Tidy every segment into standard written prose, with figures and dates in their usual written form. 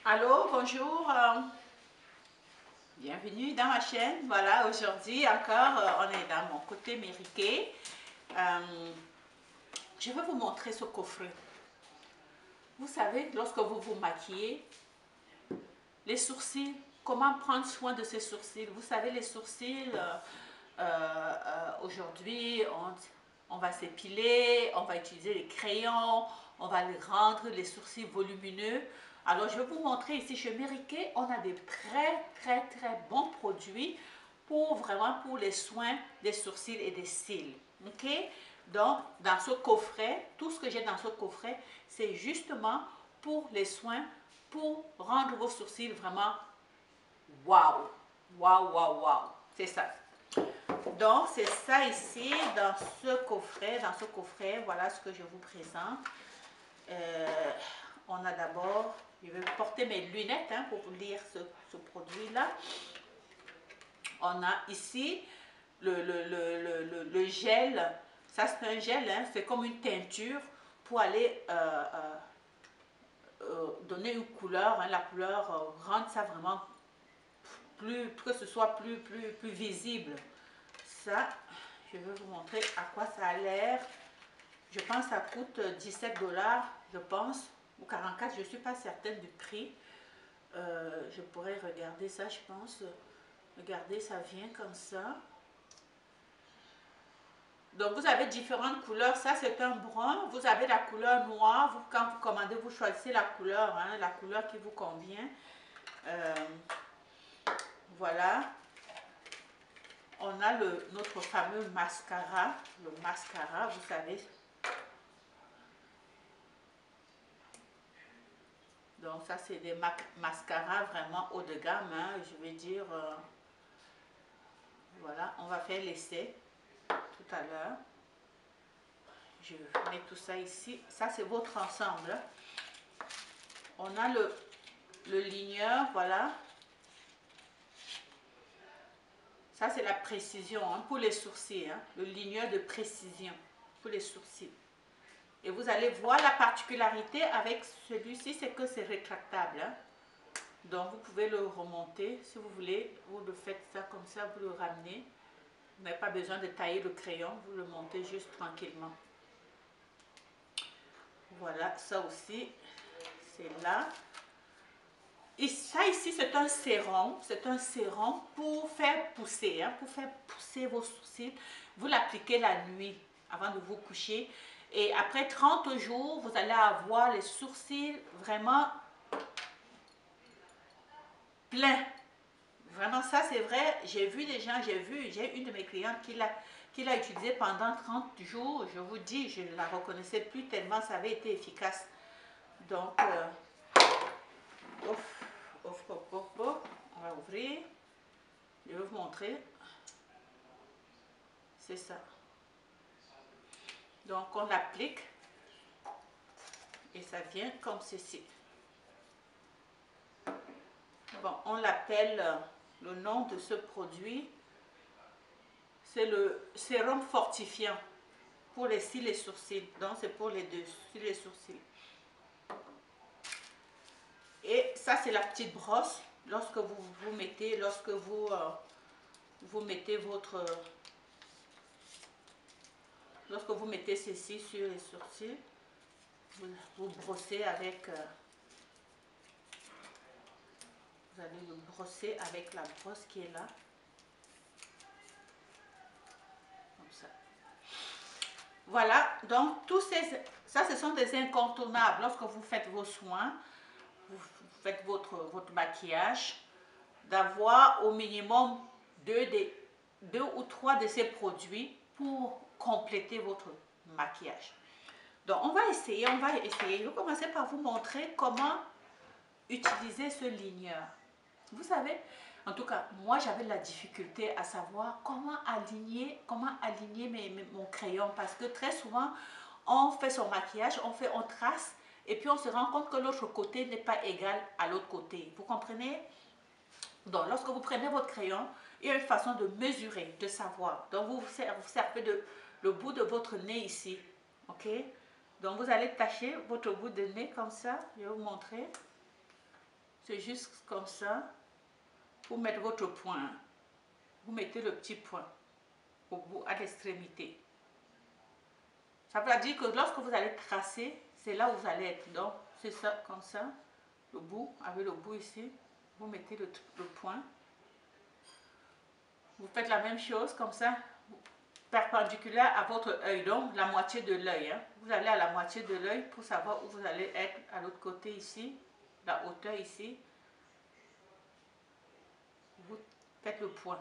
Allô, bonjour, bienvenue dans ma chaîne. Voilà, aujourd'hui encore, on est dans mon côté mériqué. Je vais vous montrer ce coffret. Vous savez, lorsque vous vous maquillez, les sourcils, comment prendre soin de ces sourcils. Vous savez, les sourcils, aujourd'hui, on va s'épiler, on va utiliser les crayons, on va les rendre les sourcils volumineux. Alors, je vais vous montrer ici chez Mériquet, on a des très bons produits pour vraiment pour les soins des sourcils et des cils. Ok? Donc, dans ce coffret, tout ce que j'ai dans ce coffret, c'est justement pour les soins, pour rendre vos sourcils vraiment waouh, waouh. C'est ça. Donc, c'est ça ici, dans ce coffret. Dans ce coffret, voilà ce que je vous présente. On a d'abord, je vais porter mes lunettes pour lire ce produit-là. On a ici le gel. Ça, c'est un gel, c'est comme une teinture pour aller donner une couleur. La couleur, rendre ça vraiment que ce soit plus visible. Ça, je vais vous montrer à quoi ça a l'air. Je pense que ça coûte 17 $, je pense, ou 44, je ne suis pas certaine du prix. Je pourrais regarder ça, je pense. Regardez, ça vient comme ça. Donc, vous avez différentes couleurs. Ça, c'est un brun. Vous avez la couleur noire. Quand vous commandez, vous choisissez la couleur qui vous convient. Voilà. On a notre fameux mascara. Le mascara, vous savez. Donc, ça, c'est des mascaras vraiment haut de gamme. Je vais dire, voilà, on va faire l'essai tout à l'heure. Je mets tout ça ici. Ça, c'est votre ensemble. On a le ligneur, voilà. Ça, c'est la précision pour les sourcils. Le ligneur de précision pour les sourcils. Et vous allez voir la particularité avec celui-ci, c'est que c'est rétractable. Donc, vous pouvez le remonter si vous voulez. Vous le faites ça comme ça, vous le ramenez. Vous n'avez pas besoin de tailler le crayon, vous le montez juste tranquillement. Voilà, ça aussi, c'est là. Et ça ici, c'est un sérum. C'est un sérum pour faire pousser, pour faire pousser vos sourcils. Vous l'appliquez la nuit avant de vous coucher. Et après 30 jours, vous allez avoir les sourcils vraiment pleins. Vraiment, ça c'est vrai. J'ai vu des gens, j'ai une de mes clientes qui l'a utilisé pendant 30 jours. Je vous dis, je ne la reconnaissais plus tellement ça avait été efficace. Donc, on va ouvrir. Je vais vous montrer. C'est ça. Donc, on l'applique et ça vient comme ceci. Bon, on l'appelle, le nom de ce produit, c'est le sérum fortifiant pour les cils et sourcils. Donc, c'est pour les deux, cils et sourcils. Et ça, c'est la petite brosse. Lorsque vous mettez, lorsque vous mettez ceci sur les sourcils, vous brossez avec, vous allez le brosser avec la brosse qui est là. Comme ça. Voilà, donc ça, ce sont des incontournables. Lorsque vous faites vos soins, vous faites votre maquillage, d'avoir au minimum deux ou trois de ces produits pour compléter votre maquillage. Donc, on va essayer. Je vais commencer par vous montrer comment utiliser ce ligneur. Vous savez, en tout cas, moi, j'avais de la difficulté à savoir comment aligner mon crayon. Parce que très souvent, on fait son maquillage, on trace, et puis on se rend compte que l'autre côté n'est pas égal à l'autre côté. Vous comprenez? Donc, lorsque vous prenez votre crayon, il y a une façon de mesurer, de savoir. Donc, vous servez le bout de votre nez ici. OK? Donc, vous allez tacher votre bout de nez comme ça. Je vais vous montrer. c'est juste comme ça pour mettre votre point. Vous mettez le petit point au bout, à l'extrémité. Ça veut dire que lorsque vous allez tracer, c'est là où vous allez être. Donc, c'est ça, comme ça, le bout, avec le bout ici, vous mettez le point. Vous faites la même chose, comme ça, perpendiculaire à votre œil, donc la moitié de l'œil. Hein. Vous allez à la moitié de l'œil pour savoir où vous allez être à l'autre côté ici, la hauteur ici. Vous faites le point.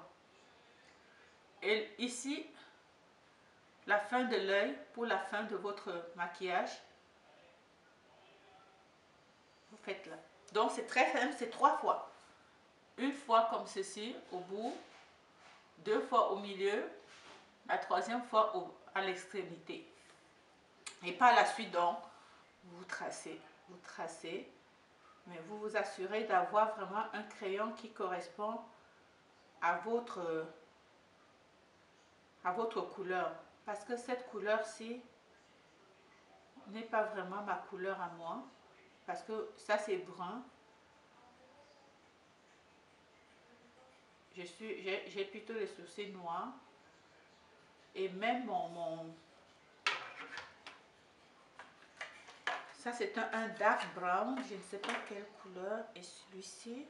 Et ici, la fin de l'œil pour la fin de votre maquillage. Vous faites là. Donc c'est très simple, c'est 3 fois. Une fois comme ceci au bout, 2 fois au milieu, la 3e fois à l'extrémité. Et par la suite donc, vous tracez, mais vous vous assurez d'avoir vraiment un crayon qui correspond à votre couleur. Parce que cette couleur-ci n'est pas vraiment ma couleur à moi. Parce que ça c'est brun. J'ai plutôt les sourcils noirs. Et même ça c'est un dark brown. Je ne sais pas quelle couleur est celui-ci.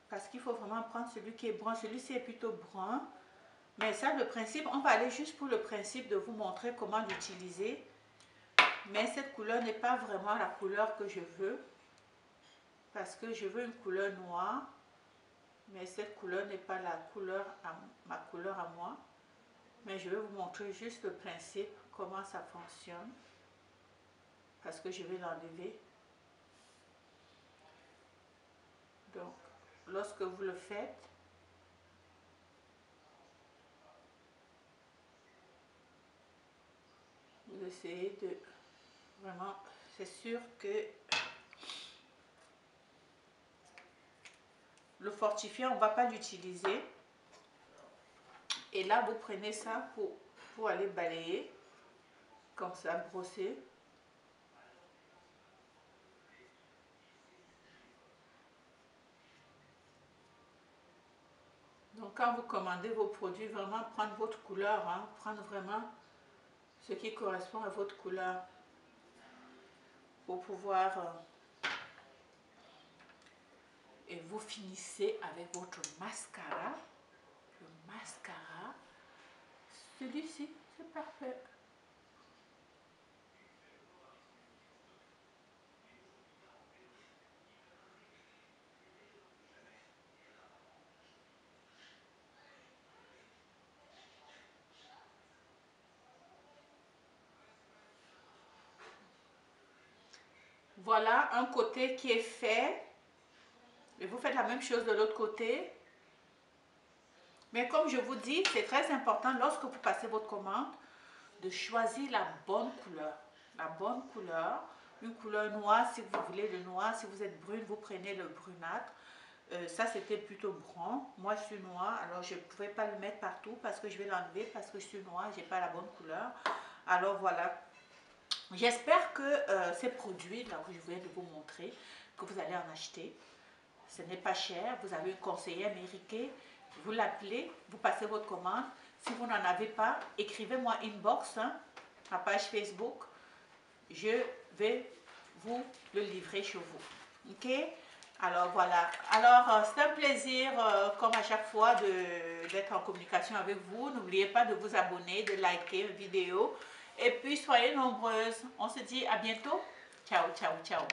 Parce qu'il faut vraiment prendre celui qui est brun. Celui-ci est plutôt brun. Mais ça, le principe, on va aller juste pour le principe de vous montrer comment l'utiliser. Mais cette couleur n'est pas vraiment la couleur que je veux. Parce que je veux une couleur noire. Mais cette couleur n'est pas la couleur ma couleur à moi. Mais je vais vous montrer juste le principe, comment ça fonctionne. Parce que je vais l'enlever. Donc, lorsque vous le faites, vous essayez de vraiment, c'est sûr que le fortifiant, on ne va pas l'utiliser. Et là, vous prenez ça pour aller balayer, comme ça, brosser. Donc, quand vous commandez vos produits, vraiment prendre votre couleur, hein, prendre vraiment ce qui correspond à votre couleur pour pouvoir... et vous finissez avec votre mascara. Le mascara, celui-ci, c'est parfait. Voilà un côté qui est fait. Et vous faites la même chose de l'autre côté. Mais comme je vous dis, c'est très important lorsque vous passez votre commande de choisir la bonne couleur. La bonne couleur. Une couleur noire si vous voulez le noir. Si vous êtes brune, vous prenez le brunâtre. Ça c'était plutôt brun. Moi je suis noire, alors je ne pouvais pas le mettre partout parce que je vais l'enlever parce que je suis noire, j'ai pas la bonne couleur. Alors voilà. J'espère que ces produits là que je viens de vous montrer, que vous allez en acheter. Ce n'est pas cher, vous avez une conseillère américaine, vous l'appelez, vous passez votre commande. Si vous n'en avez pas, écrivez-moi inbox, hein, ma page Facebook. Je vais vous le livrer chez vous. Ok? Alors voilà. Alors c'est un plaisir, comme à chaque fois, d'être en communication avec vous. N'oubliez pas de vous abonner, de liker la vidéo. Et puis soyez nombreuses. On se dit à bientôt. Ciao, ciao, ciao.